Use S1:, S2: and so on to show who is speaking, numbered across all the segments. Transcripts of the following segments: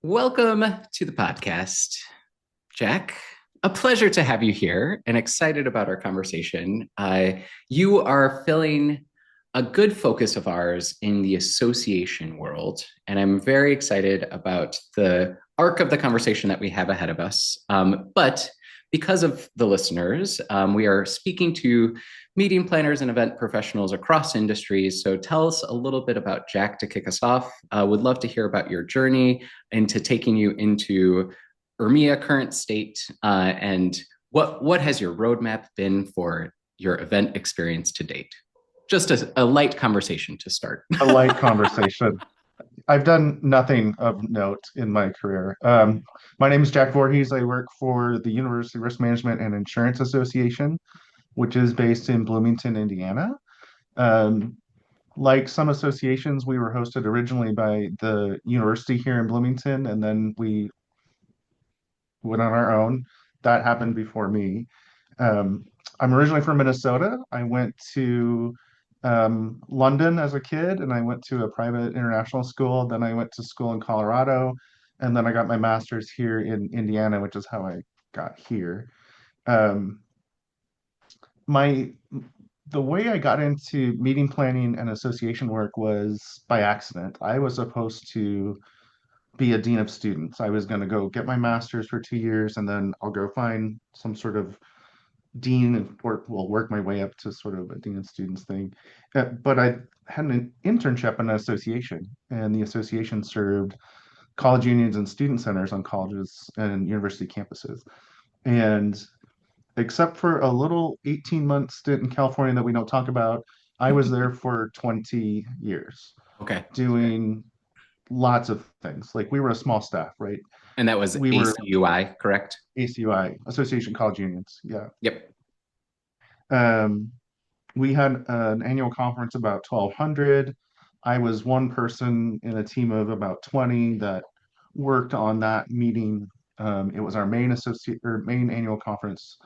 S1: Welcome to the podcast, Jack. A pleasure to have you here and excited about our conversation. You are filling a good focus of ours in the association world, and I'm very excited about the arc of the conversation that we have ahead of us. But because of the listeners, we are speaking to meeting planners and event professionals across industries. So tell us a little bit about Jack to kick us off. Would love to hear about your journey into taking you into URMIA current state, and what has your roadmap been for your event experience to date? Just a light conversation to start.
S2: A light conversation. I've done nothing of note in my career. My name is Jack Voorhees. I work for the University Risk Management and Insurance Association, which is based in Bloomington, Indiana. Um, like some associations, we were hosted originally by the university here in Bloomington, and then we went on our own. That happened before me. Um, I'm originally from Minnesota. I went to London as a kid, and I went to a private international school. Then I went to school in Colorado, and then I got my master's here in Indiana, which is how I got here. Um, my the way I got into meeting planning and association work was by accident. I was supposed to be a dean of students. I was going to go get my master's for 2 years, and then I'll go find some sort of dean and work my way up to sort of a dean of students thing. But I had an internship in an association, and the association served college unions and student centers on colleges and university campuses. And except for a little 18-month stint in California that we don't talk about, I was there for 20 years
S1: Okay.
S2: doing lots of things. Like we were a small staff, right?
S1: And that was
S2: We were
S1: ACUI, correct?
S2: ACUI, Association College Unions. Yeah.
S1: Yep.
S2: Um, we had an annual conference about 1,200. I was one person in a team of about 20 that worked on that meeting. It was our main annual conference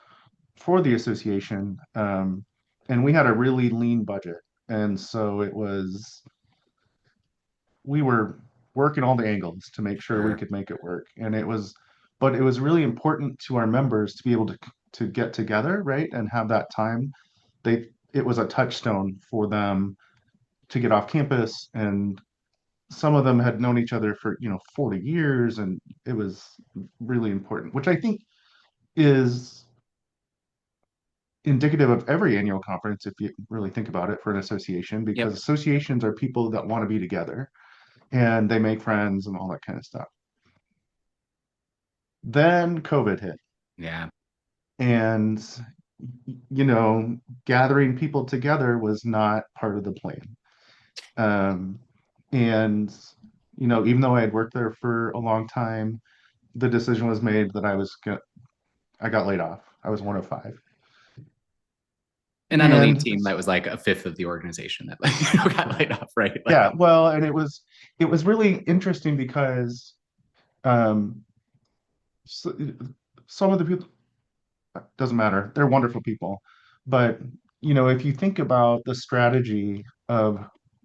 S2: for the association, and we had a really lean budget, and so we were working all the angles to make sure we
S1: Sure.
S2: could make it work, but it was really important to our members to be able to get together, right, and have that time. It was a touchstone for them to get off campus, and some of them had known each other for 40 years, and it was really important, which I think is indicative of every annual conference if you really think about it for an association, because
S1: Yep.
S2: associations are people that want to be together and they make friends and all that kind of stuff. Then COVID hit,
S1: Yeah.
S2: and gathering people together was not part of the plan. Um, and even though I had worked there for a long time, the decision was made that I got laid off. I was one of five.
S1: And on a lean
S2: And
S1: team, that was like a fifth of the organization that like, got laid off, right?
S2: yeah,
S1: Like,
S2: well, and it was really interesting because um, s- some of the people, doesn't matter, they're wonderful people, but if you think about the strategy of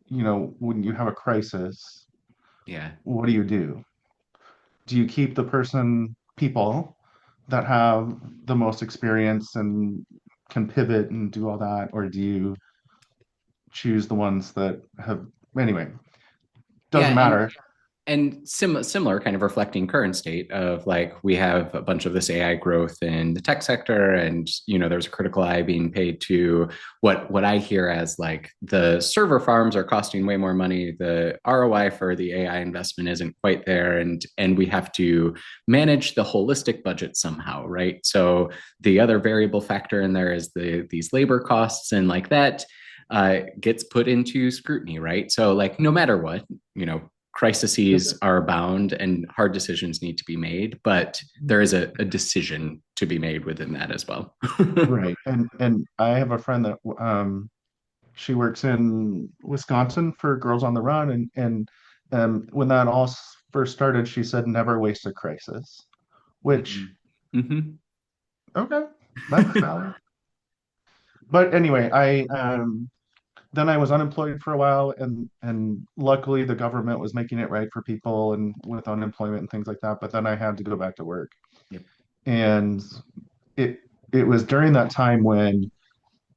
S2: when you have a crisis,
S1: yeah.
S2: what do? Do you keep the people that have the most experience and can pivot and do all that, or do you choose the ones that have, anyway,
S1: Yeah.
S2: doesn't matter.
S1: And similar kind of reflecting current state of like we have a bunch of this AI growth in the tech sector, and there's a critical eye being paid to what I hear as like the server farms are costing way more money, the ROI for the AI investment isn't quite there, and we have to manage the holistic budget somehow, right? So the other variable factor in there is these labor costs, and like that gets put into scrutiny, right? So like no matter what, crises are abound and hard decisions need to be made, but there is a decision to be made within that as well.
S2: Right. And I have a friend that she works in Wisconsin for Girls on the Run, and when that all first started, she said never waste a crisis, which
S1: Mm-hmm.
S2: okay, that's valid. But anyway, then I was unemployed for a while, and luckily the government was making it right for people and with unemployment and things like that. But then I had to go back to work,
S1: Yep.
S2: and it it was during that time when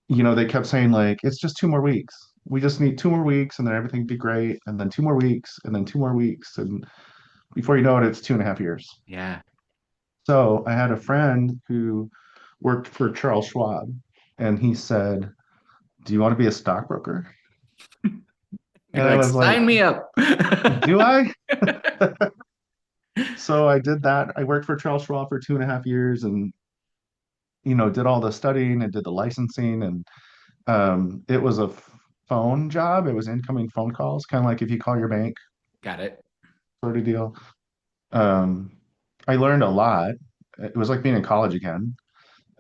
S2: they kept saying like it's just 2 more weeks. We just need 2 more weeks, and then everything would be great. And then 2 more weeks, and then 2 more weeks, and before you know it, it's 2.5 years.
S1: Yeah.
S2: So I had a friend who worked for Charles Schwab, and he said, "Do you want to be a stockbroker?"
S1: You're
S2: And I
S1: like,
S2: was like,
S1: sign me up.
S2: "Do I?" So I did that. I worked for Charles Schwab for 2.5 years, and did all the studying and did the licensing, and it was a phone job. It was incoming phone calls, kind of like if you call your bank
S1: Got it.
S2: sort of deal. Um, I learned a lot. It was like being in college again,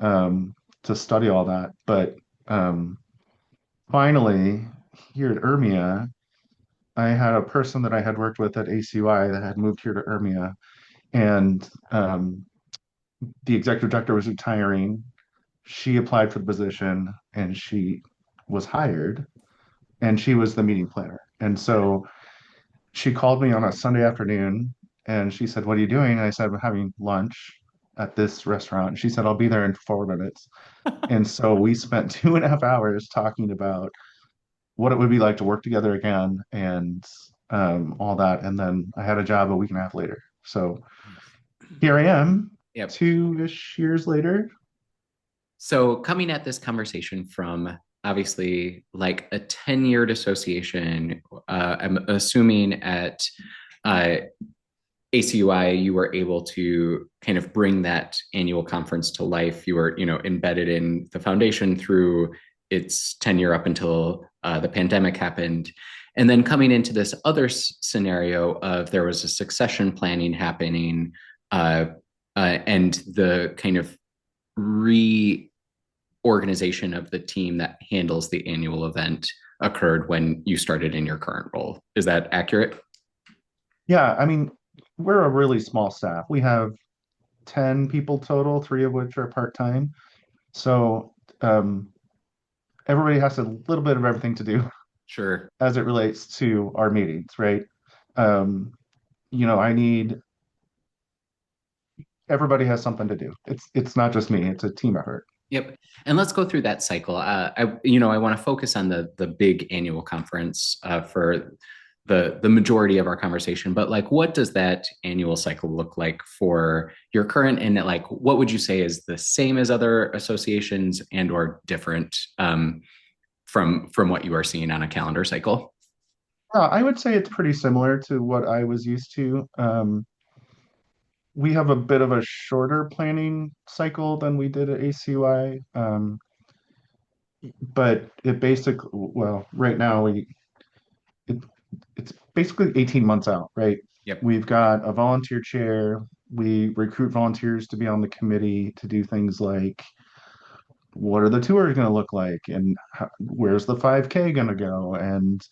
S2: um, to study all that. But um, finally, here at URMIA, I had a person that I had worked with at ACUI that had moved here to URMIA, and the executive director was retiring. She applied for the position, and she was hired, and she was the meeting planner. And so she called me on a Sunday afternoon, and she said, "What are you doing?" And I said, "I'm having lunch at this restaurant." And she said, "I'll be there in 4 minutes." And so we spent 2.5 hours talking about what it would be like to work together again and all that. And then I had a job a week and a half later. So
S1: Nice.
S2: here I am,
S1: Yep.
S2: 2-ish years later.
S1: So coming at this conversation from obviously like a tenured association, I'm assuming at uh, ACUI, you were able to kind of bring that annual conference to life. You were, embedded in the foundation through its tenure up until the pandemic happened. And then coming into this other scenario of there was a succession planning happening, uh, and the kind of reorganization of the team that handles the annual event occurred when you started in your current role. Is that accurate?
S2: Yeah, I mean, we're a really small staff. We have 10 people total, three of which are part-time. So um, everybody has a little bit of everything to do
S1: Sure.
S2: as it relates to our meetings, right? Um, I need everybody has something to do. It's not just me, it's a team effort.
S1: Yep. And let's go through that cycle. I want to focus on the big annual conference for the majority of our conversation. But like, what does that annual cycle look like for your current? And like, what would you say is the same as other associations and or different from what you are seeing on a calendar cycle?
S2: I would say it's pretty similar to what I was used to. We have a bit of a shorter planning cycle than we did at ACUI, but right now it, it's basically 18 months out, right?
S1: Yep.
S2: We've got a volunteer chair. We recruit volunteers to be on the committee to do things like what are the tours going to look like, and where's the 5K going to go, and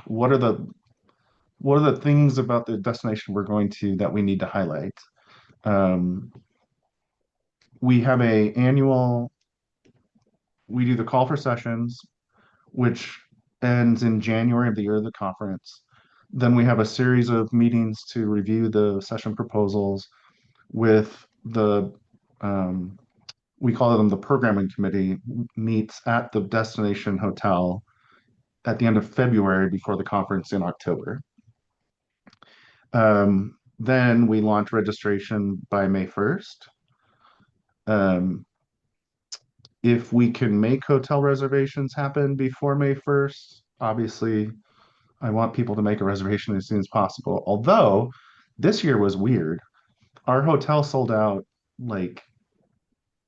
S2: what are the things about the destination we're going to that we need to highlight. Um, we have a annual we do the call for sessions, which ends in January of the year of the conference. Then we have a series of meetings to review the session proposals with um, we call them the programming committee meets at the destination hotel at the end of February before the conference in October. Then we launch registration by May 1st. Um, if we can make hotel reservations happen before May 1st, obviously I want people to make a reservation as soon as possible. Although this year was weird. Our hotel sold out like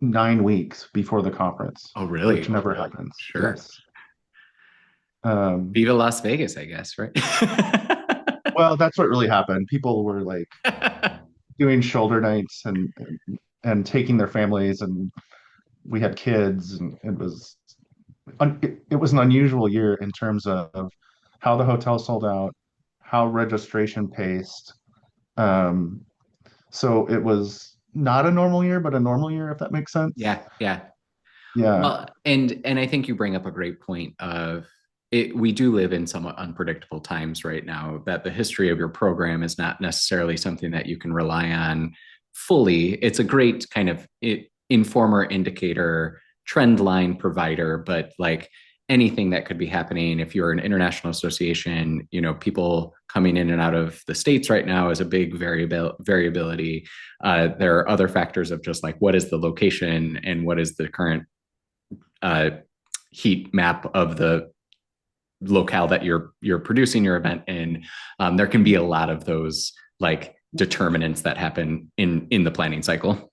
S2: 9 weeks before the conference,
S1: Oh, really?
S2: which never happens.
S1: Sure.
S2: Yes. Um,
S1: Viva Las Vegas, I guess, right?
S2: well, that's what really happened. People were like doing shoulder nights and taking their families, and we had kids, and it was an unusual year in terms of how the hotel sold out, how registration paced. Um, so it was not a normal year, but a normal year, if that makes sense.
S1: Yeah, yeah.
S2: Yeah.
S1: Well, and I think you bring up a great point of it. We do live in somewhat unpredictable times right now, that the history of your program is not necessarily something that you can rely on fully. It's a great kind of informer indicator, trend line provider, but like anything that could be happening if you're an international association, people coming in and out of the states right now is a big variability. There are other factors of just like what is the location and what is the current uh, heat map of the locale that you're producing your event in. There can be a lot of those like determinants that happen in the planning cycle.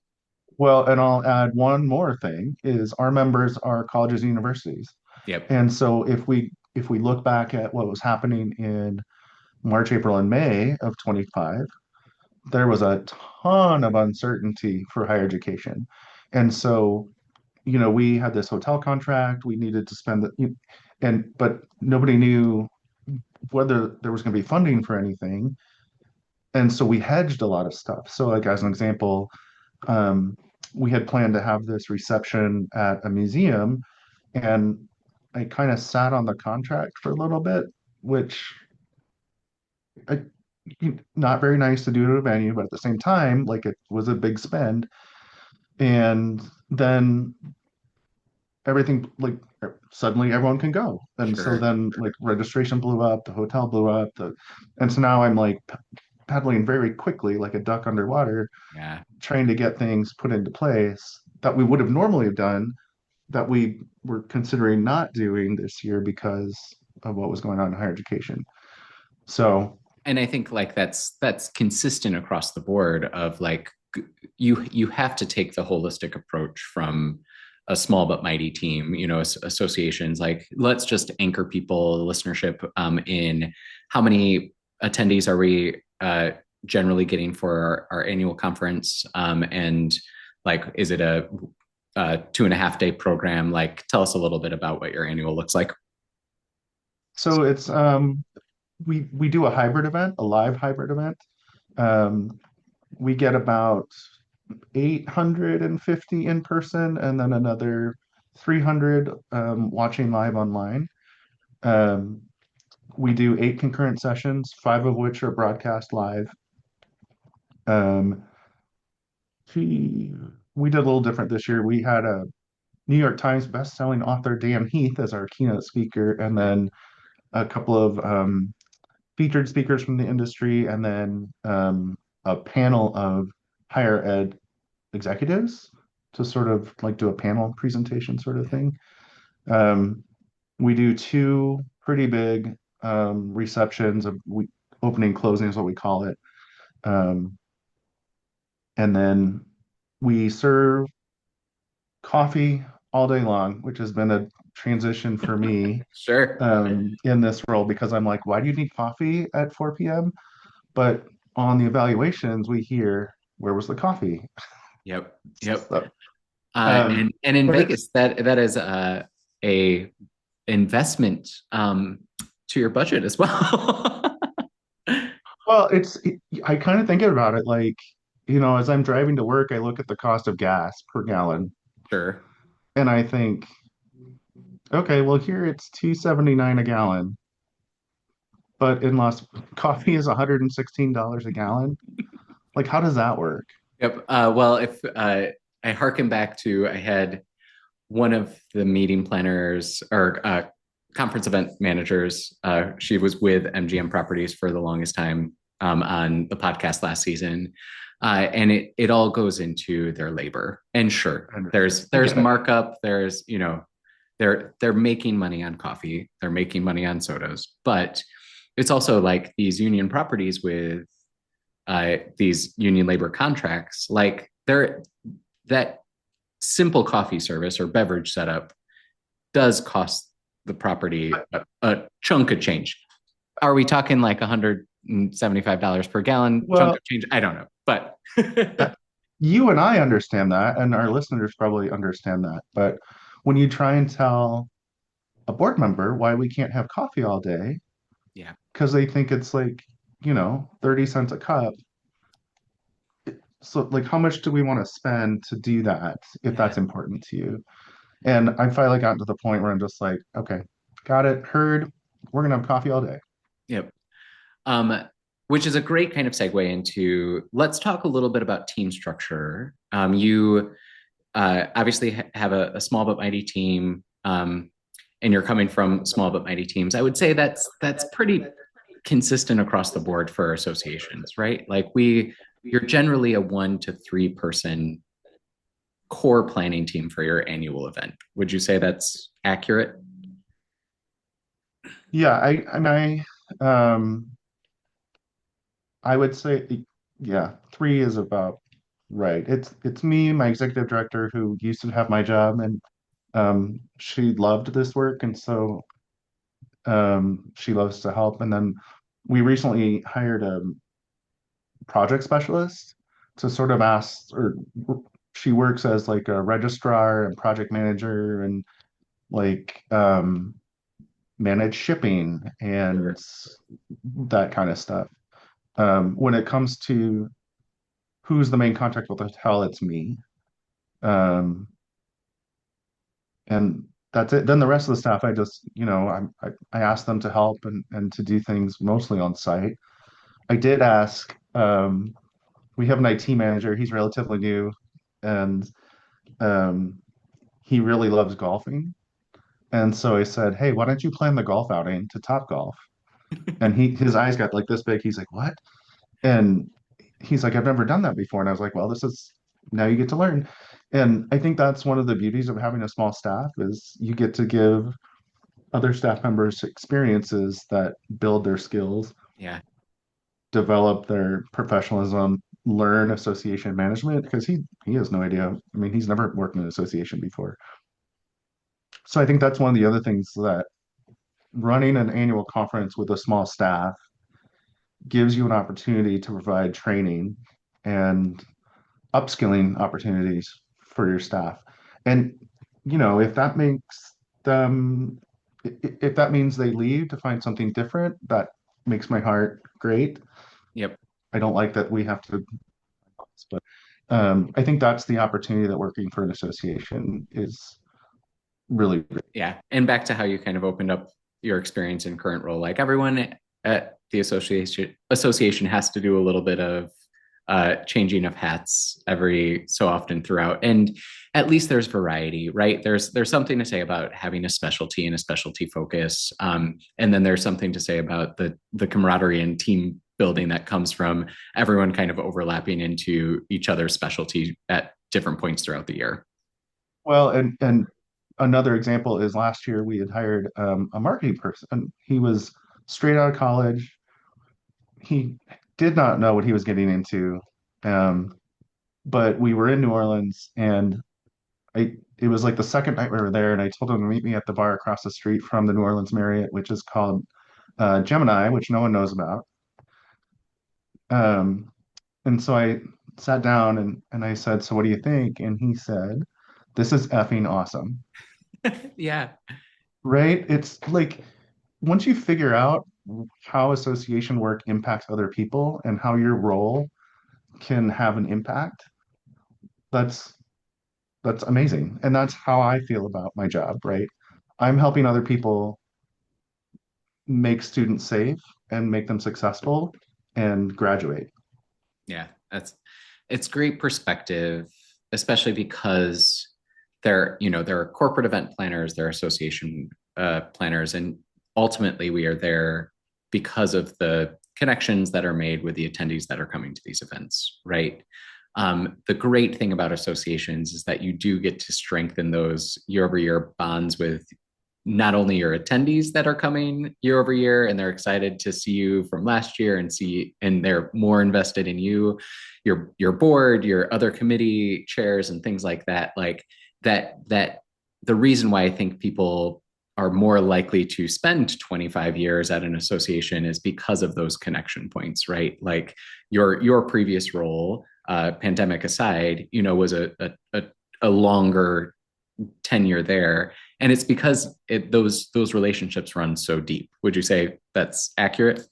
S2: Well, and I'll add one more thing is our members are colleges and universities.
S1: Yep.
S2: And so if we look back at what was happening in March, April, and May of 25, there was a ton of uncertainty for higher education. And so, we had this hotel contract, we needed to spend but nobody knew whether there was going to be funding for anything. And so we hedged a lot of stuff. So like as an example, um, we had planned to have this reception at a museum, and I kind of sat on the contract for a little bit, which I, not very nice to do at a venue, but at the same time, like it was a big spend. And then everything like suddenly everyone can go. And so
S1: Sure.
S2: then like registration blew up, the hotel blew up, and so now I'm like paddling very quickly like a duck underwater,
S1: Yeah.
S2: trying to get things put into place that we would have normally have done that we were considering not doing this year because of what was going on in higher education. So,
S1: And I think like that's consistent across the board of like you have to take the holistic approach from a small but mighty team, associations. Like let's just anchor people, listenership, in how many attendees are we generally getting for our annual conference, and like is it a 2.5 day program? Like tell us a little bit about what your annual looks like.
S2: it's we do a hybrid event, a live hybrid event. Um, we get about 850 in person and then another 300 watching live online. Um, we do 8 concurrent sessions, 5 of which are broadcast live. Um, we, we did a little different this year. We had a New York Times best-selling author, Dan Heath, as our keynote speaker, and then a couple of featured speakers from the industry, and then a panel of higher ed executives to sort of like do a panel presentation sort of thing. Um, we do two pretty big receptions of opening closing is what we call it. Um, and then we serve coffee all day long, which has been a transition for me
S1: Sure.
S2: in this role because I'm like, why do you need coffee at 4 p.m.? But on the evaluations, we hear, where was the coffee?
S1: Yep. Yep.
S2: So,
S1: And in
S2: but it's
S1: Vegas, that is a investment to your budget as well.
S2: well, I kind of think about it like, as I'm driving to work, I look at the cost of gas per gallon
S1: Sure.
S2: and I think, okay, well here it's 2.79 a gallon, but in Las coffee is $116 a gallon. Like, how does that work?
S1: Yep. Well, if I harken back to, I had one of the meeting planners or conference event managers. She was with MGM Properties for the longest time, on the podcast last season. And it all goes into their labor. And sure,
S2: I understand.
S1: there's
S2: I
S1: there's
S2: get it.
S1: markup. There's they're making money on coffee. They're making money on sodas. But it's also like these union properties with these union labor contracts. Like they're that simple coffee service or beverage setup does cost the property a chunk of change. Are we talking like $175 per gallon chunk
S2: Well,
S1: of change? I don't know, but
S2: that, you and I understand that, and our listeners probably understand that. But when you try and tell a board member why we can't have coffee all day,
S1: yeah,
S2: because they think it's like, 30 cents a cup. So, like, how much do we want to spend to do that if
S1: yeah,
S2: that's important to you? And I finally gotten to the point where I'm just like, okay, got it, heard. We're gonna have coffee all day.
S1: Yep. Um, which is a great kind of segue into let's talk a little bit about team structure. You obviously have a small but mighty team, and you're coming from small but mighty teams. I would say that's pretty consistent across the board for associations, right? Like you're generally a 1 to 3 person core planning team for your annual event. Would you say that's accurate?
S2: Yeah, I would say, yeah, three is about right. It's me, my executive director, who used to have my job, and she loved this work, and so she loves to help. And then we recently hired a project specialist to sort of ask, or she works as like a registrar and project manager, and like manage shipping and
S1: Sure.
S2: that kind of stuff. When it comes to who's the main contact with the hotel, it's me. Um, and that's it. Then the rest of the staff, I just, I ask them to help and to do things mostly on site. I did ask, we have an IT manager, he's relatively new, and um, he really loves golfing. And so I said, hey, why don't you plan the golf outing to Top Golf? And his eyes got like this big. He's like, what? And he's like, I've never done that before. And I was like, well, this is now you get to learn. And I think that's one of the beauties of having a small staff is you get to give other staff members experiences that build their skills,
S1: Yeah.
S2: develop their professionalism, learn association management because he has no idea. I mean, he's never worked in an association before. So I think that's one of the other things that running an annual conference with a small staff gives you an opportunity to provide training and upskilling opportunities for your staff. And, if that makes them, if that means they leave to find something different, that makes my heart great.
S1: Yep.
S2: I don't like that we have to, but I think that's the opportunity that working for an association is really great.
S1: Yeah. And back to how you kind of opened up your experience in current role. Like everyone at the association has to do a little bit of changing of hats every so often throughout. And at least there's variety, right? There's something to say about having a specialty and a specialty focus. And then there's something to say about the camaraderie and team building that comes from everyone kind of overlapping into each other's specialty at different points throughout the year.
S2: Well, and another example is last year we had hired a marketing person. He was straight out of college. He did not know what he was getting into. Um, but we were in New Orleans and it was like the second night we were there, and I told him to meet me at the bar across the street from the New Orleans Marriott, which is called Gemini, which no one knows about. Um, and so I sat down and I said, so what do you think? And he said, this is effing awesome.
S1: Yeah.
S2: Right? It's like once you figure out how association work impacts other people and how your role can have an impact, that's that's amazing. And that's how I feel about my job, right? I'm helping other people make students safe and make them successful and graduate.
S1: Yeah. It's great perspective, especially because there are corporate event planners, there are association planners, and ultimately we are there because of the connections that are made with the attendees that are coming to these events, right? The great thing about associations is that you do get to strengthen those year over year bonds with not only your attendees that are coming year over year and they're excited to see you from last year and they're more invested in you, your board, your other committee chairs and things like that. Like that the reason why I think people are more likely to spend 25 years at an association is because of those connection points, right? Like your previous role, pandemic aside, was a longer tenure there, and it's because those relationships run so deep. Would you say that's accurate?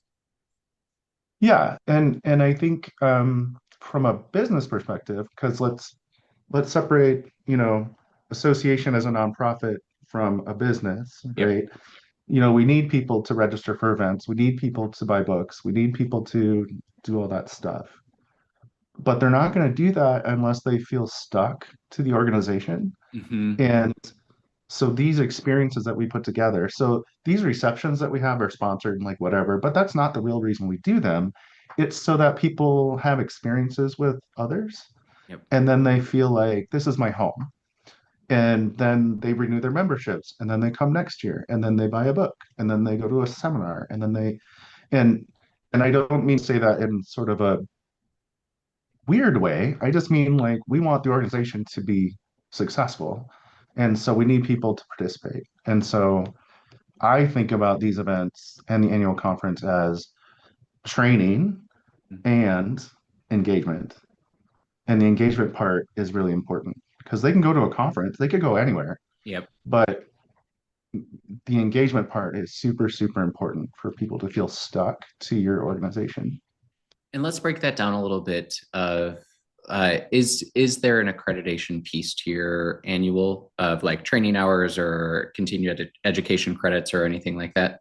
S2: Yeah, and I think from a business perspective, because let's separate, association as a nonprofit from a business,
S1: Yep.
S2: right? We need people to register for events. We need people to buy books. We need people to do all that stuff. But they're not going to do that unless they feel stuck to the organization.
S1: Hmm.
S2: And so these experiences that we put together, so these receptions that we have are sponsored and like whatever, but that's not the real reason we do them. It's so that people have experiences with others
S1: Yep.
S2: and then they feel like this is my home. And then they renew their memberships and then they come next year and then they buy a book and then they go to a seminar and then they and and I don't mean to say that in sort of a weird way. I just mean like we want the organization to be successful. And so we need people to participate. And so I think about these events and the annual conference as training and engagement. And the engagement part is really important because they can go to a conference, they could go anywhere,
S1: Yep.
S2: but the engagement part is super, super important for people to feel stuck to your organization.
S1: And let's break that down a little bit. Is there an accreditation piece to your annual of like training hours or continued education credits or anything like that?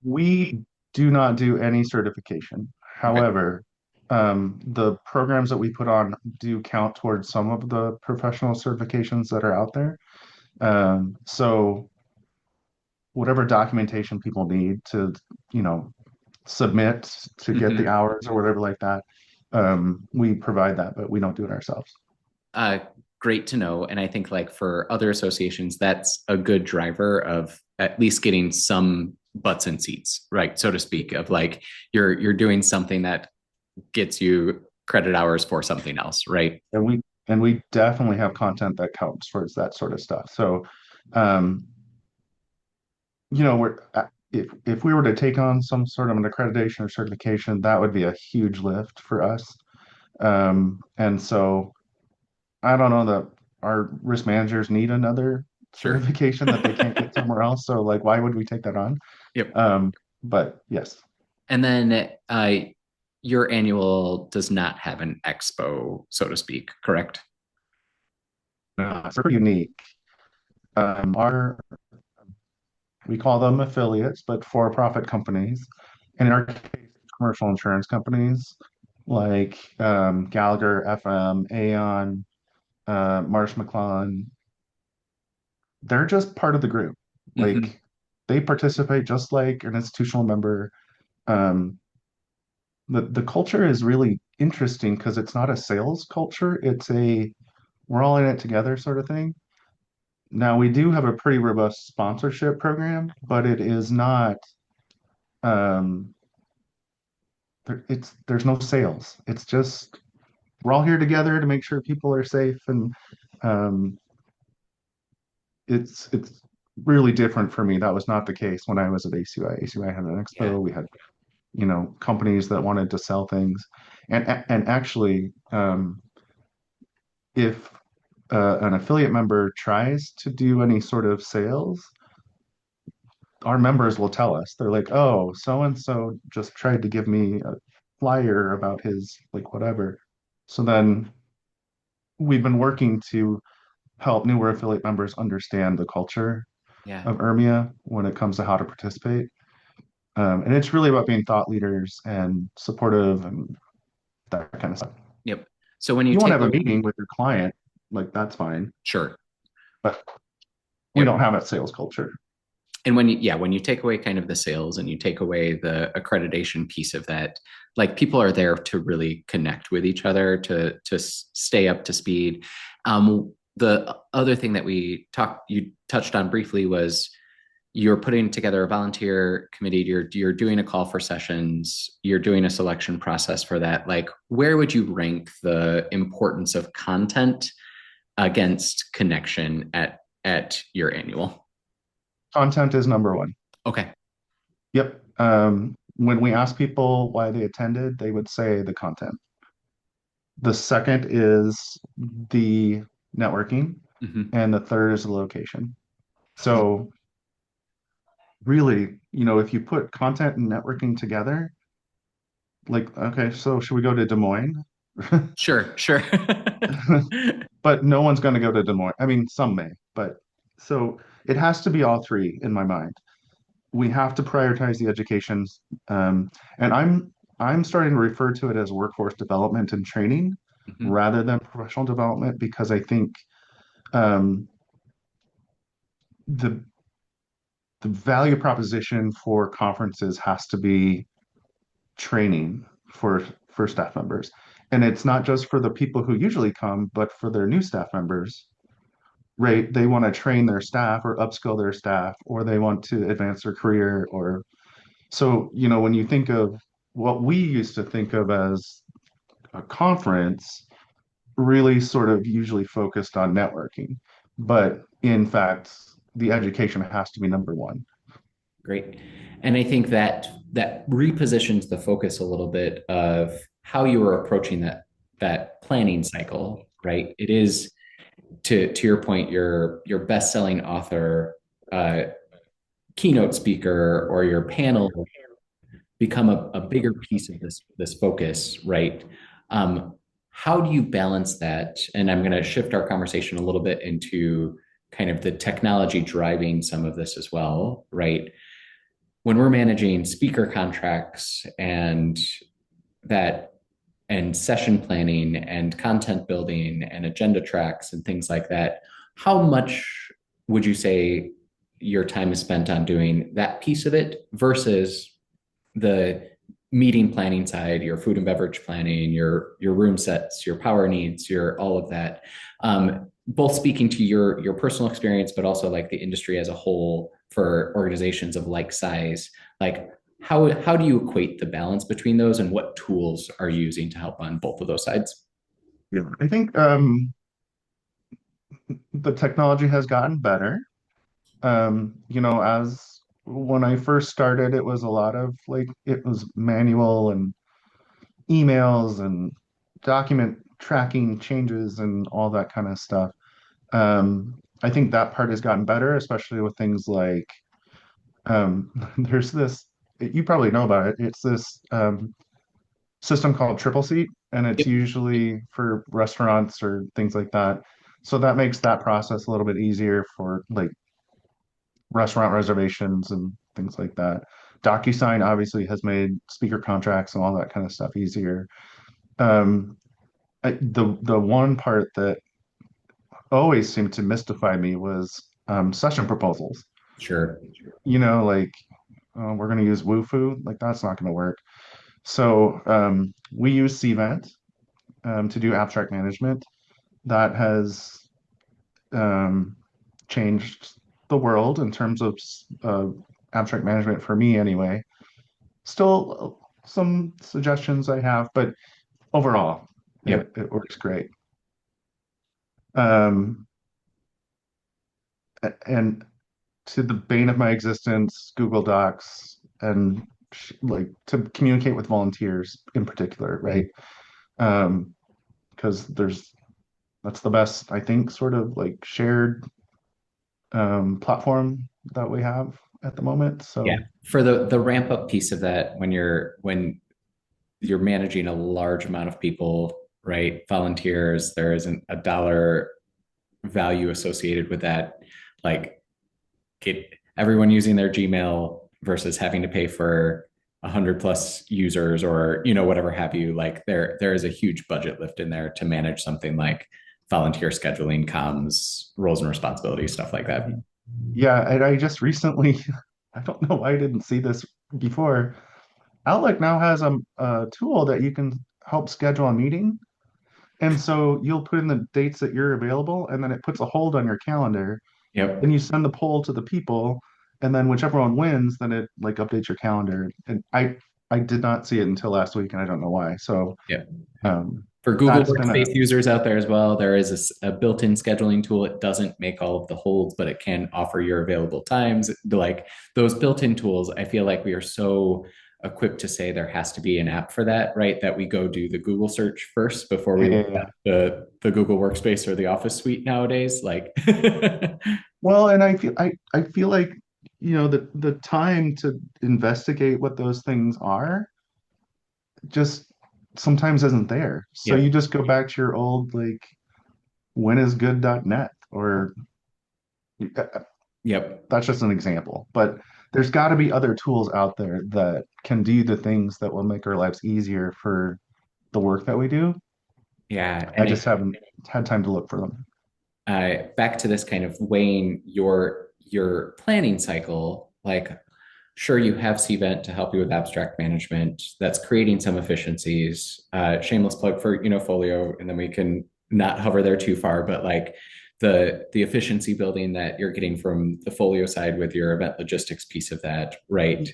S2: We do not do any certification.
S1: Okay.
S2: However, the programs that we put on do count towards some of the professional certifications that are out there. So whatever documentation people need to, you know, submit to get the
S1: Hmm.
S2: hours or whatever like that, we provide that, but we don't do it ourselves.
S1: Uh, Great to know. And I think like for other associations, that's a good driver of at least getting some butts in seats, right? So to speak, of like you're doing something that gets you credit hours for something else, right?
S2: And we definitely have content that counts towards that sort of stuff. So, um, we're if we were to take on some sort of an accreditation or certification, that would be a huge lift for us. And so I don't know that our risk managers need another
S1: Sure.
S2: certification that they can't get somewhere else. So like, why would we take that on?
S1: Yep.
S2: But yes,
S1: And then your annual does not have an expo, so to speak, correct?
S2: it's pretty unique. Our We call them affiliates, but for-profit companies, and in our case, commercial insurance companies like Gallagher, FM, Aon, Marsh McLennan. They're just part of the group.
S1: Hmm.
S2: Like they participate just like an institutional member. Um, the culture is really interesting because it's not a sales culture. It's a we're all in it together sort of thing. Now we do have a pretty robust sponsorship program, but it is not um, there's no sales. It's just we're all here together to make sure people are safe and um, it's really different for me. That was not the case when I was at ACUI. ACUI had an
S1: Yeah,
S2: expo. We had companies that wanted to sell things, and actually, if an affiliate member tries to do any sort of sales, our members will tell us. They're like, "Oh, so and so just tried to give me a flyer about his like whatever." So then we've been working to help newer affiliate members understand the culture
S1: yeah.
S2: of URMIA when it comes to how to participate. And it's really about being thought leaders and supportive and that kind of stuff.
S1: Yep. So when you
S2: You want to
S1: take
S2: have a
S1: a
S2: meeting with your client, like that's fine,
S1: sure.
S2: but we
S1: Yep.
S2: don't have a sales culture.
S1: And when you take away kind of the sales and you take away the accreditation piece of that, like people are there to really connect with each other to stay up to speed. The other thing that you touched on briefly was you're putting together a volunteer committee, you're doing a call for sessions, you're doing a selection process for that. Like where would you rank the importance of content against connection at your annual?
S2: Content is number one.
S1: Okay.
S2: Yep. When we ask people why they attended, they would say the content. The second is the networking,
S1: Hmm.
S2: and the third is the location. So really, if you put content and networking together, like, okay, so should we go to Des Moines?
S1: Sure, sure.
S2: But no one's going to go to Des Moines. I mean, some may, but so it has to be all three in my mind. We have to prioritize the education, um, and I'm starting to refer to it as workforce development and training
S1: Mhm.
S2: rather than professional development because I think um, the the value proposition for conferences has to be training for staff members. And it's not just for the people who usually come, but for their new staff members, right? They want to train their staff or upskill their staff, or they want to advance their career. Or so, when you think of what we used to think of as a conference, really sort of usually focused on networking. But in fact, the education has to be number one.
S1: Great. And I think that that repositions the focus a little bit of how you are approaching that planning cycle, right? It is to your point, your best-selling author, uh, keynote speaker, or your panel become a bigger piece of this focus, right? Um, how do you balance that? And I'm going to shift our conversation a little bit into kind of the technology driving some of this as well, right? When we're managing speaker contracts that and session planning and content building and agenda tracks and things like that, how much would you say your time is spent on doing that piece of it versus the meeting planning side, your food and beverage planning, your room sets, your power needs, your all of that. Both speaking to your personal experience, but also like the industry as a whole for organizations of like size. Like how do you equate the balance between those, and what tools are you using to help on both of those sides?
S2: Yeah, I think the technology has gotten better. As when I first started, it was a lot of like it was manual and emails and document tracking changes and all that kind of stuff. I think that part has gotten better, especially with things like there's this, you probably know about it. It's this system called Triple Seat, and it's
S1: Yep.
S2: usually for restaurants or things like that. So that makes that process a little bit easier for like restaurant reservations and things like that. DocuSign obviously has made speaker contracts and all that kind of stuff easier. Um, the one part that always seemed to mystify me was session proposals.
S1: Sure.
S2: Like we're going to use Wufoo, like that's not going to work. So we use Cvent to do abstract management. That has um, changed the world in terms of abstract management for me anyway. Still some suggestions I have, but overall,
S1: Yep.
S2: it works great. Um, and to the bane of my existence, Google Docs and like to communicate with volunteers in particular, right? Because there's that's the best, I think, sort of like shared platform that we have at the moment.
S1: Yeah.
S2: So
S1: For the ramp up piece of that, when you're managing a large amount of people, right? Volunteers, there isn't a dollar value associated with that. Like get everyone using their Gmail versus having to pay for 100 plus users or whatever have you. Like there is a huge budget lift in there to manage something like volunteer scheduling, comms, roles and responsibilities, stuff like that.
S2: yeah, and I just recently, I don't know why I didn't see this before. Outlook now has a tool that you can help schedule a meeting. And so you'll put in the dates that you're available, and then it puts a hold on your calendar. Then
S1: Yep.
S2: you send the poll to the people, and then whichever one wins, then it like updates your calendar. And I did not see it until last week, and I don't know why. So
S1: Yep.
S2: um,
S1: For Google
S2: that's been a
S1: Workspace users out there as well, there is a built-in scheduling tool. It doesn't make all of the holds, but it can offer your available times. Like those built-in tools, I feel like we are so equipped to say there has to be an app for that, right? That we go do the Google search first before we look at
S2: yeah.
S1: the Google Workspace or the Office suite nowadays. Like,
S2: Well, and I feel like the time to investigate what those things are just sometimes isn't there. So you
S1: Yep.
S2: just go back to your old like whenisgood.net or
S1: Yep.
S2: that's just an example. But there's got to be other tools out there that can do the things that will make our lives easier for the work that we do.
S1: Yeah.
S2: I
S1: And
S2: just haven't had time to look for them.
S1: back to this kind of weighing your planning cycle, like sure you have Cvent to help you with abstract management. That's creating some efficiencies. Shameless plug for Folio, and then we can not hover there too far, but like the efficiency building that you're getting from the Folio side with your event logistics piece of that, right?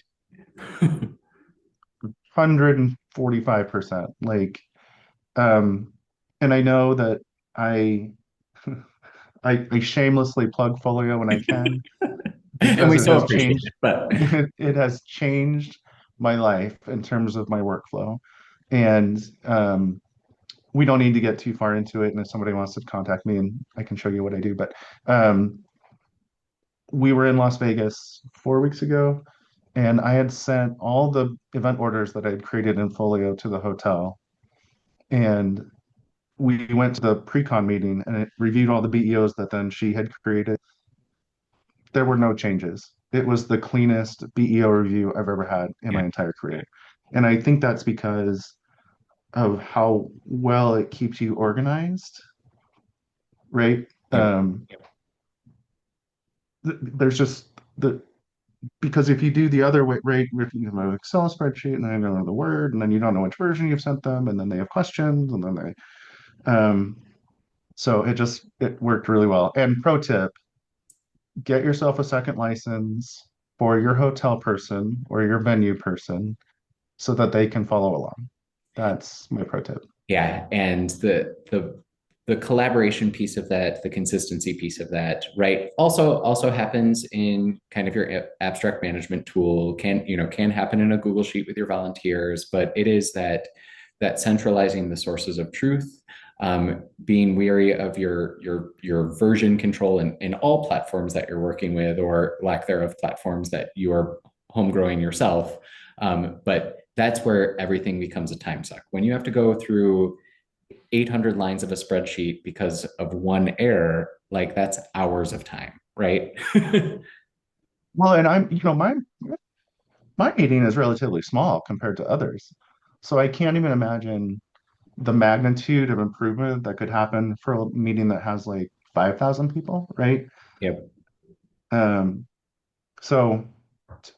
S2: 145%. Um, and I know that I I shamelessly plug Folio when I can
S1: And
S2: because
S1: we
S2: it
S1: so
S2: has
S1: appreciate
S2: changed
S1: it, but
S2: it has changed my life in terms of my workflow. And we don't need to get too far into it. And if somebody wants to contact me and I can show you what I do. But um, we were in Las Vegas 4 weeks ago, and I had sent all the event orders that I had created in Folio to the hotel. And we went to the pre-con meeting and it reviewed all the BEOs that then she had created. There were no changes. It was the cleanest BEO review I've ever had in
S1: yeah,
S2: my entire career. And I think that's because of how well it keeps you organized, right?
S1: yep,
S2: There's just the because if you do the other way, right, if you have an Excel spreadsheet and I don't know the word, and then you don't know which version you've sent them, and then they have questions, and then so it worked really well. And pro tip, get yourself a second license for your hotel person or your venue person so that they can follow along. That's my pro tip.
S1: yeah, and the collaboration piece of that, the consistency piece of that, right? Also happens in kind of your abstract management tool. Can happen in a Google Sheet with your volunteers, but it is that centralizing the sources of truth, being weary of your version control in all platforms that you're working with, or lack thereof platforms that you are home growing yourself. But that's where everything becomes a time suck. When you have to go through 800 lines of a spreadsheet because of one error, like that's hours of time, right?
S2: Well, and my meeting is relatively small compared to others. So I can't even imagine the magnitude of improvement that could happen for a meeting that has like 5,000 people, right?
S1: Yep.
S2: Um, so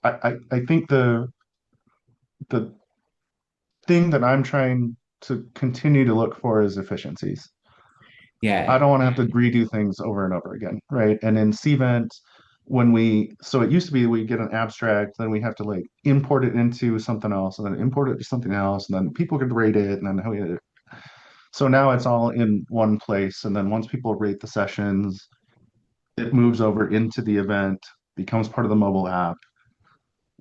S2: I think the thing that I'm trying to continue to look for is efficiencies. I
S1: Yeah.
S2: don't want to have to redo things over and over again, right? And in Cvent, so it used to be we get an abstract, then we have to like import it into something else, and then import it to something else, and then people could rate it, and then so now it's all in one place, and then once people rate the sessions, it moves over into the event, becomes part of the mobile app,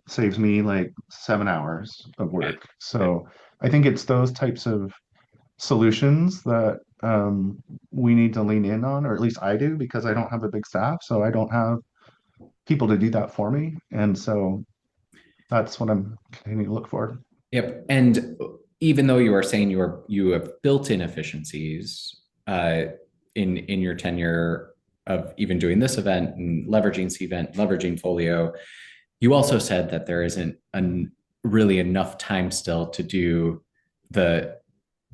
S2: saves me like 7 hours of
S1: Yeah.
S2: work. So I think it's those types of solutions that we need to lean in on, or at least I do, because I don't have a big staff, so I don't have people to do that for me. And so that's what I'm continuing to look for.
S1: Yep. And even though you are saying you have built-in efficiencies in your tenure of even doing this event and leveraging Cvent, leveraging Folio, you also said that there isn't really enough time still to do the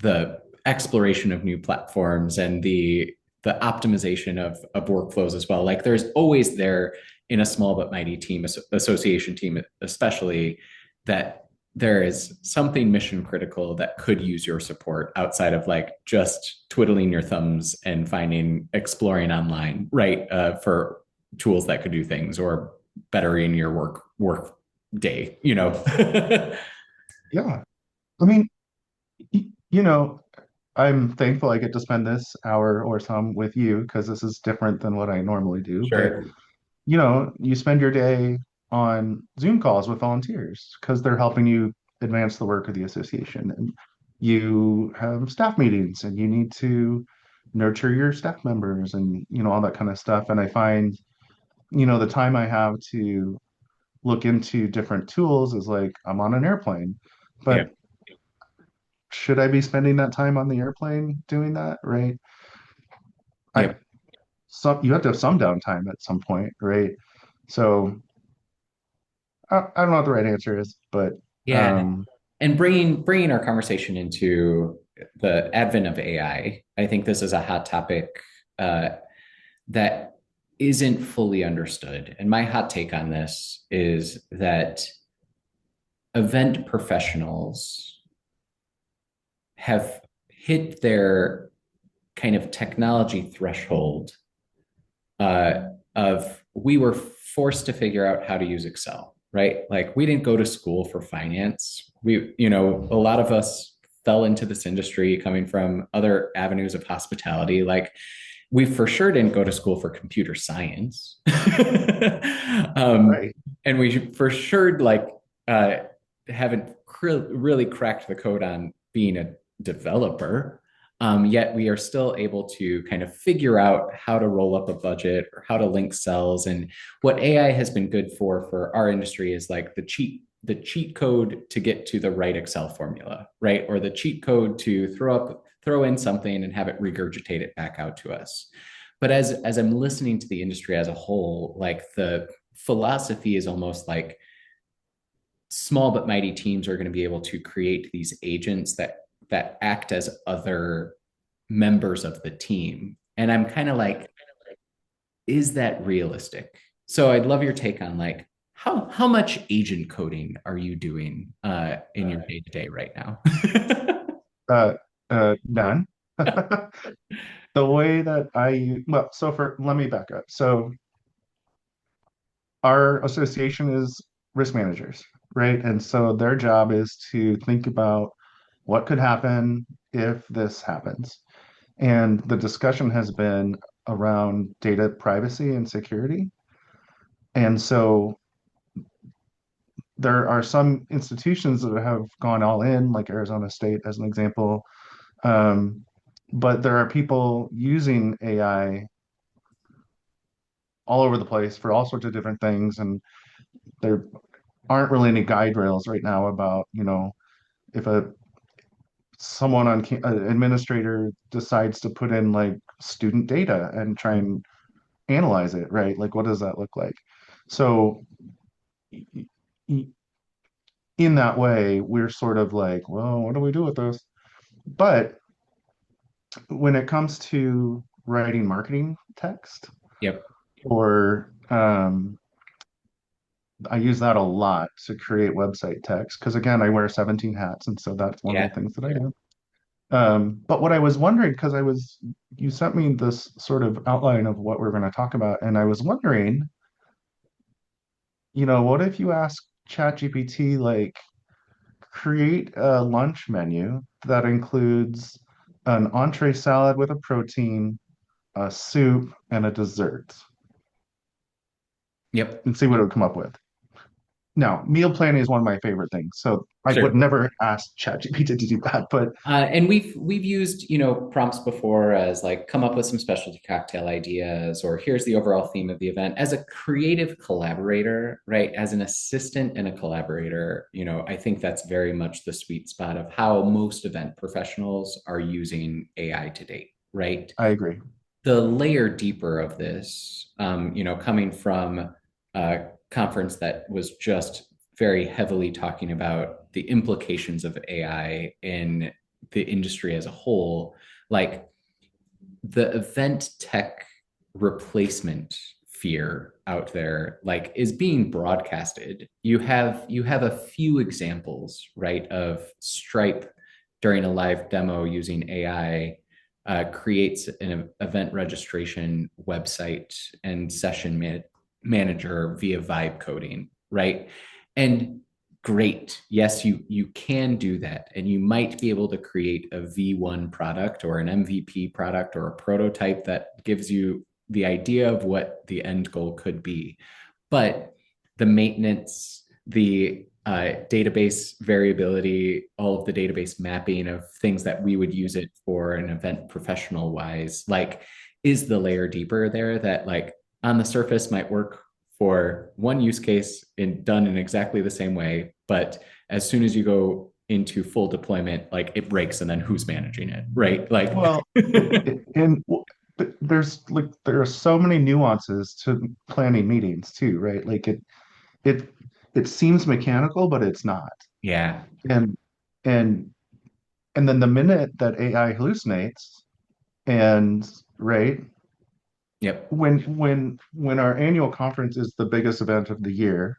S1: the exploration of new platforms and the optimization of workflows as well. Like there's always there in a small but mighty team, association team especially, that there is something mission critical that could use your support outside of like just twiddling your thumbs and finding exploring online, right? For tools that could do things or bettering your work day,
S2: Yeah. I mean, you know, I'm thankful I get to spend this hour or some with you because this is different than what I normally do. But,
S1: Sure.
S2: you spend your day on Zoom calls with volunteers because they're helping you advance the work of the association. And you have staff meetings and you need to nurture your staff members and, all that kind of stuff. And I find, the time I have to look into different tools is like I'm on an airplane.
S1: Yeah.
S2: But should I be spending that time on the airplane doing that, right? I
S1: Yep.
S2: some you have to have some downtime at some point, right? So I don't know what the right answer is, but
S1: Yeah.
S2: um,
S1: And bringing our conversation into the advent of AI, I think this is a hot topic uh, that isn't fully understood. And my hot take on this is that event professionals have hit their kind of technology threshold of we were forced to figure out how to use Excel, right? Like we didn't go to school for finance. A lot of us fell into this industry coming from other avenues of hospitality. Like we for sure didn't go to school for computer science. um,
S2: right.
S1: and we for sure uh, haven't really cracked the code on being a developer. Yet we are still able to kind of figure out how to roll up a budget or how to link cells. And what AI has been good for our industry is like the cheat code to get to the right Excel formula, right? Or the cheat code to throw in something and have it regurgitate it back out to us. But as I'm listening to the industry as a whole, like the philosophy is almost like small but mighty teams are going to be able to create these agents that act as other members of the team. And I'm kind of like, is that realistic? So I'd love your take on like how much agent coding are you doing in your day to day right now?
S2: Uh, none. The way that well, so for let me back up. So our association is risk managers, right? And so their job is to think about what could happen if this happens. And the discussion has been around data privacy and security. And so there are some institutions that have gone all in, like Arizona State as an example. Um, but there are people using AI all over the place for all sorts of different things. And there aren't really any guide rails right now about, if someone an administrator decides to put in like student data and try and analyze it, right? Like, what does that look like? So in that way, we're sort of like, well, what do we do with this? But when it comes to writing marketing text
S1: Yep.
S2: or I use that a lot to create website text because again, I wear 17 hats, and so that's one of the
S1: Yeah.
S2: things that I do. But what I was wondering, because you sent me this sort of outline of what we're going to talk about, and I was wondering, what if you ask ChatGPT, like, create a lunch menu that includes an entree salad with a protein, a soup, and a dessert,
S1: Yep.
S2: and see what it would come up with. Now, meal planning is one of my favorite things, so I would
S1: Sure.
S2: never ask ChatGPT to do that, but
S1: And we've used prompts before as like come up with some specialty cocktail ideas or here's the overall theme of the event as a creative collaborator, right? As an assistant and a collaborator, I think that's very much the sweet spot of how most event professionals are using AI to date, right?
S2: I agree.
S1: The layer deeper of this, coming from a conference that was just very heavily talking about the implications of AI in the industry as a whole, like the event tech replacement fear out there like is being broadcasted. You have a few examples, right, of Stripe during a live demo using AI creates an event registration website and manager via vibe coding, right? And great, yes, you can do that, and you might be able to create a V1 product or an MVP product or a prototype that gives you the idea of what the end goal could be. But the maintenance, the database variability, all of the database mapping of things that we would use it for an event professional wise, like is the layer deeper there that like on the surface might work for one use case and done in exactly the same way. But as soon as you go into full deployment, like it breaks and then who's managing it, right? Like,
S2: Well, but there are so many nuances to planning meetings too, right? It it seems mechanical, but it's not.
S1: yeah,
S2: And and and then the minute that AI hallucinates, and right,
S1: yep,
S2: when our annual conference is the biggest event of the year,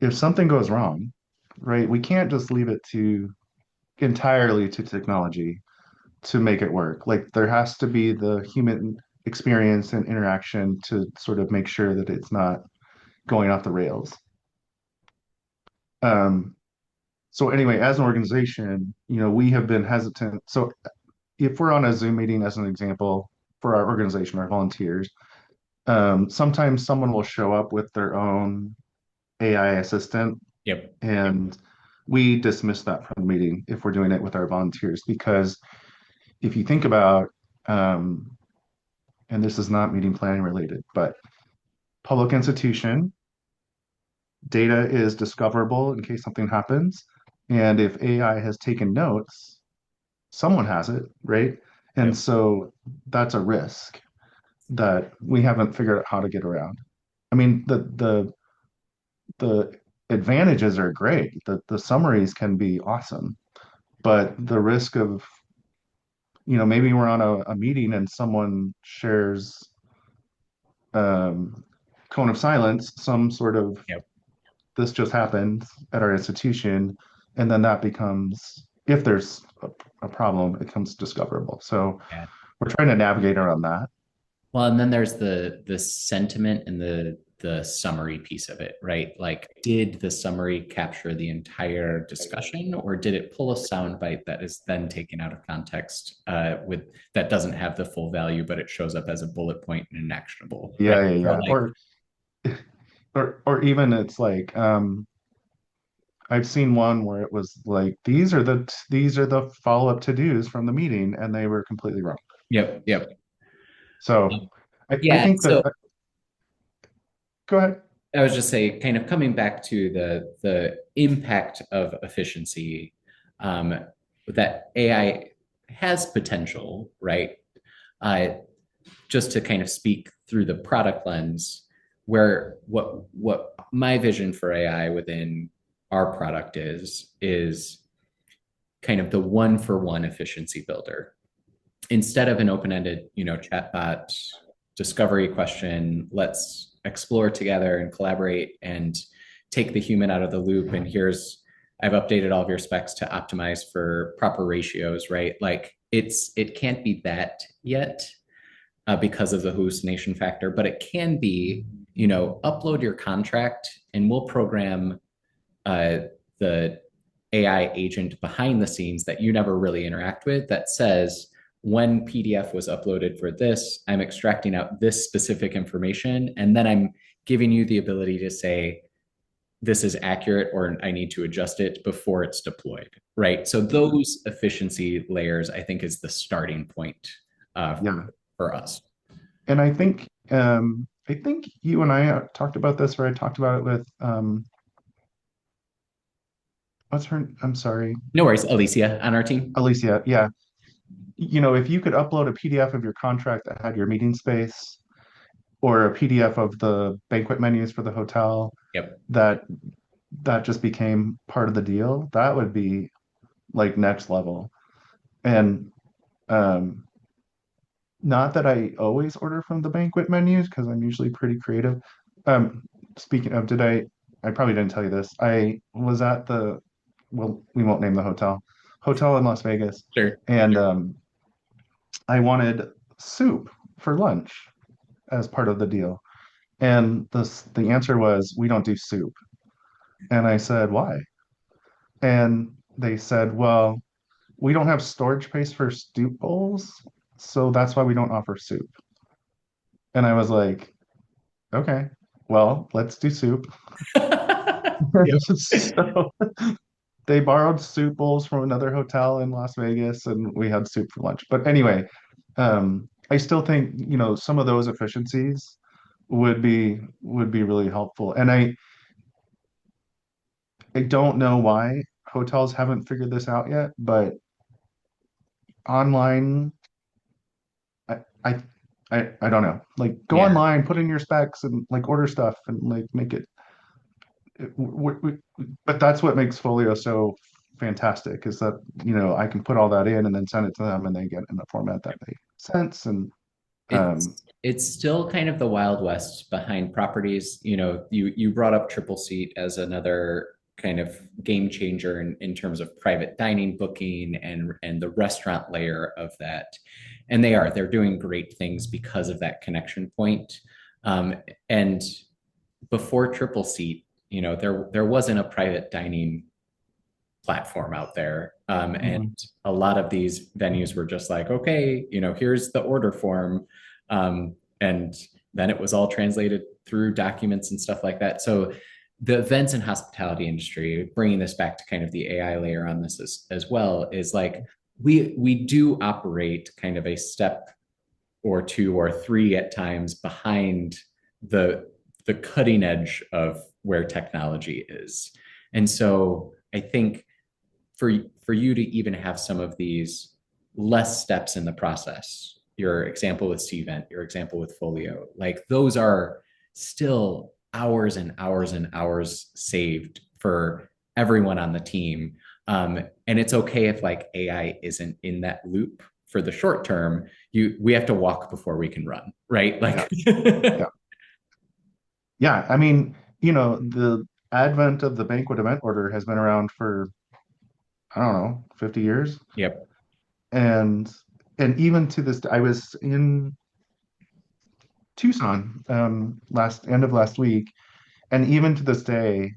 S2: if something goes wrong, right, we can't just leave it to entirely to technology to make it work. Like there has to be the human experience and interaction to sort of make sure that it's not going off the rails. Um, so anyway, as an organization, we have been hesitant. So if we're on a Zoom meeting, as an example, for our organization, our volunteers, sometimes someone will show up with their own AI assistant,
S1: yep,
S2: and we dismiss that from the meeting if we're doing it with our volunteers. Because if you think about, um, and this is not meeting planning related, but public institution, data is discoverable in case something happens. And if AI has taken notes, someone has it, right? And
S1: yep.
S2: so that's a risk that we haven't figured out how to get around. I mean, the advantages are great. The summaries can be awesome, but the risk of, maybe we're on a meeting and someone shares cone of silence, some sort of
S1: Yep.
S2: this just happened at our institution, and then that becomes, if there's a problem, it becomes discoverable. So
S1: Yeah.
S2: we're trying to navigate around that.
S1: Well, and then there's the sentiment and the summary piece of it, right? Like, did the summary capture the entire discussion, or did it pull a soundbite that is then taken out of context with that doesn't have the full value, but it shows up as a bullet point and an actionable, right?
S2: Yeah, yeah,
S1: So
S2: yeah.
S1: like,
S2: Or even it's like, I've seen one where it was like these are the follow-up to-dos from the meeting, and they were completely wrong.
S1: yep, yep.
S2: So I
S1: Yeah.
S2: think that
S1: So
S2: go ahead.
S1: I was just saying, kind of coming back to the impact of efficiency, um, that AI has potential, right? Uh, just to kind of speak through the product lens, where what my vision for AI within our product is kind of the one for one efficiency builder. Instead of an open-ended, chatbot discovery question, let's explore together and collaborate and take the human out of the loop. And here's, I've updated all of your specs to optimize for proper ratios, right? Like it can't be that yet because of the hallucination factor, but it can be, upload your contract and we'll program the AI agent behind the scenes that you never really interact with that says, when PDF was uploaded for this, I'm extracting out this specific information, and then I'm giving you the ability to say, this is accurate or I need to adjust it before it's deployed, right? So those efficiency layers, I think, is the starting point
S2: Yeah.
S1: for us.
S2: And I think you and I talked about this, or I talked about it with what's her, I'm sorry,
S1: No worries, Alicia on our team.
S2: Alicia. Yeah. If you could upload a PDF of your contract that had your meeting space, or a PDF of the banquet menus for the hotel,
S1: Yep.
S2: that that just became part of the deal, that would be like next level. And um, not that I always order from the banquet menus because I'm usually pretty creative. Speaking of, I probably didn't tell you this. I was at well, we won't name the hotel in Las Vegas,
S1: Sure.
S2: and I wanted soup for lunch as part of the deal. And the answer was, we don't do soup. And I said, why? And they said, well, we don't have storage space for soup bowls, so that's why we don't offer soup. And I was like, okay, well, let's do soup.
S1: Yep.
S2: So they borrowed soup bowls from another hotel in Las Vegas, and we had soup for lunch. But anyway, I still think, some of those efficiencies would be really helpful. And I don't know why. hotels haven't figured this out yet, but online, I, I, I don't know. Like, go
S1: Yeah.
S2: online, put in your specs, and like order stuff, and like make but that's what makes Folio so fantastic is that, I can put all that in and then send it to them and they get in a format that makes sense. And um,
S1: It's still kind of the Wild West behind properties. You brought up Triple Seat as another kind of game changer in terms of private dining booking and the restaurant layer of that. And they're doing great things because of that connection point. And before Triple Seat, there wasn't a private dining platform out there. And
S2: mhm.
S1: a lot of these venues were just like, okay, here's the order form. And then it was all translated through documents and stuff like that. So the events and hospitality industry, bringing this back to kind of the AI layer on this as well, is like we do operate kind of a step or two or three at times behind the the cutting edge of where technology is. And so I think for you to even have some of these less steps in the process, your example with Cvent, your example with Folio, like those are still hours and hours and hours saved for everyone on the team. And it's okay if like AI isn't in that loop for the short term. We have to walk before we can run, right?
S2: Yeah,
S1: Like
S2: yeah, yeah. I mean, the advent of the banquet event order has been around for, I don't know, 50 years.
S1: yep,
S2: And even to this, I was in Tucson last end of last week, and even to this day,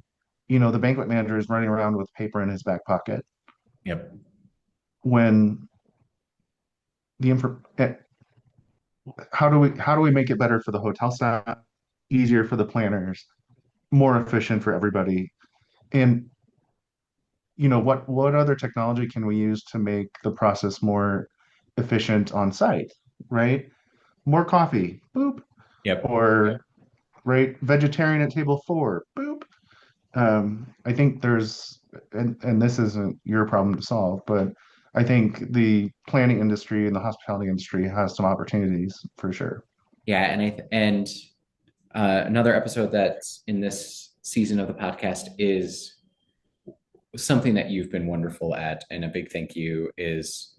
S2: the banquet manager is running around with paper in his back pocket
S1: yep,
S2: when the info how do we make it better for the hotel staff, easier for the planners, more efficient for everybody? And what other technology can we use to make the process more efficient on site, right? More coffee, boop,
S1: yep.
S2: or right, vegetarian at table four, boop. I think and this isn't your problem to solve, but I think the planning industry and the hospitality industry has some opportunities for sure.
S1: Yeah, and another episode that's in this season of the podcast is something that you've been wonderful at, and a big thank you is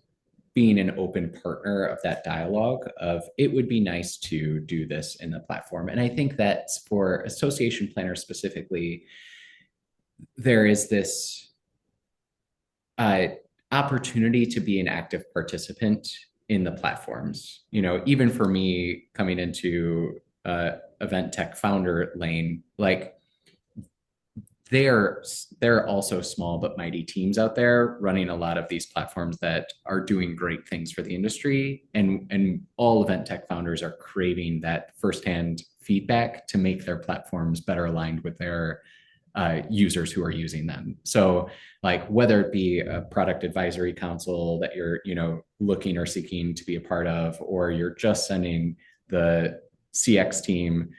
S1: being an open partner of that dialogue of it would be nice to do this in the platform. And I think that for association planners specifically, there is this uh, opportunity to be an active participant in the platforms. Even for me coming into event tech founder lane, like they're also small but mighty teams out there running a lot of these platforms that are doing great things for the industry, and all event tech founders are craving that firsthand feedback to make their platforms better aligned with their users who are using them. So like whether it be a product advisory council that you're looking or seeking to be a part of, or you're just sending the CX team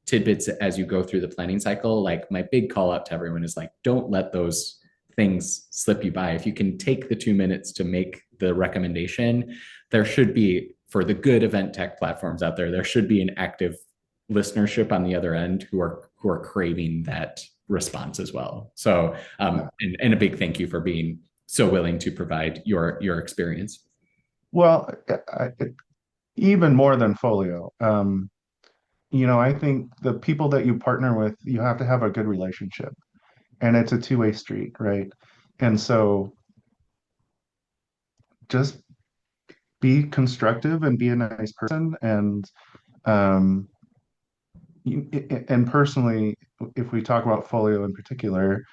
S1: tidbits as you go through the planning cycle, like my big call out to everyone is like, don't let those things slip you by. If you can take the 2 minutes to make the recommendation, there should be, for the good event tech platforms out there should be an active listenership on the other end who are craving that response as well. So
S2: Yeah.
S1: and a big thank you for being so willing to provide your experience.
S2: Well, even more than Folio, I think the people that you partner with, you have to have a good relationship, and it's a two-way street, right? And so just be constructive and be a nice person. Um, and personally, if we talk about Folio in particular,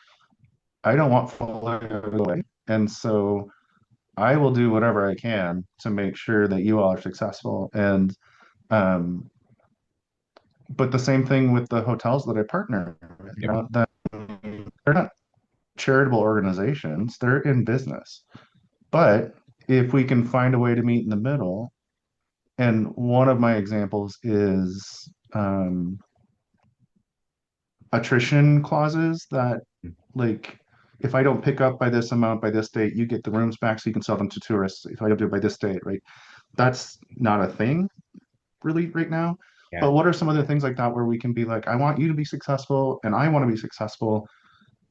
S2: I don't want Folio to go away. And so I will do whatever I can to make sure that you all are successful. And but the same thing with the hotels that I partner with,
S1: Yep.
S2: that they're not charitable organizations, they're in business. But if we can find a way to meet in the middle, and one of my examples is attrition clauses that like if I don't pick up by this amount by this date, you get the rooms back so you can sell them to tourists. If I don't do it by this date, right? That's not a thing really right now. But
S1: Yeah.
S2: what are some other things like that where we can be like, I want you to be successful and I want to be successful.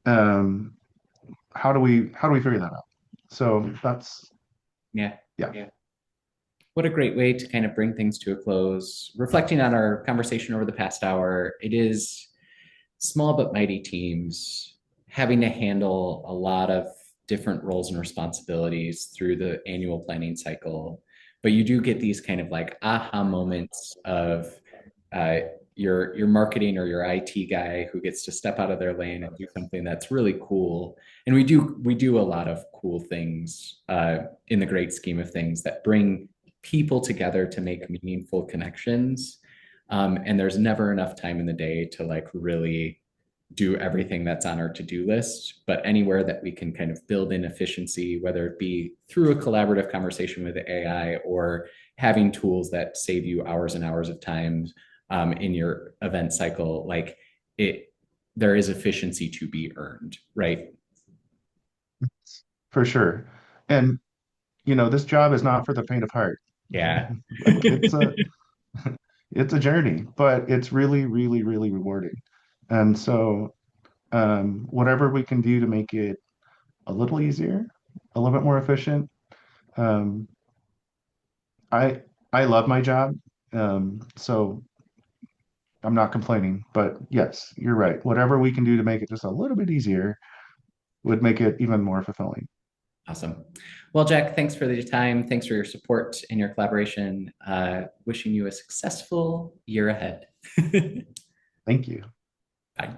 S2: Um, how do we figure that out? So that's
S1: Yeah.
S2: yeah,
S1: Yeah. What a great way to kind of bring things to a close. Reflecting on our conversation over the past hour, it is small but mighty teams having to handle a lot of different roles and responsibilities through the annual planning cycle. But you do get these kind of like aha moments of uh, your marketing or your IT guy who gets to step out of their lane and do something that's really cool. And we do a lot of cool things in the great scheme of things that bring people together to make meaningful connections. And there's never enough time in the day to like really do everything that's on our to-do list, but anywhere that we can kind of build in efficiency, whether it be through a collaborative conversation with the AI or having tools that save you hours and hours of time in your event cycle, like it, there is efficiency to be earned, right?
S2: for sure. And this job is not for the faint of heart.
S1: Yeah.
S2: Like it's a journey, but it's really, really, really rewarding. And so whatever we can do to make it a little easier, a little bit more efficient. Um, I I love my job, so I'm not complaining. But yes, you're right. Whatever we can do to make it just a little bit easier would make it even more fulfilling.
S1: Awesome. Well, Jack, thanks for the time. Thanks for your support and your collaboration. Wishing you a successful year ahead.
S2: Thank you.
S1: Bye.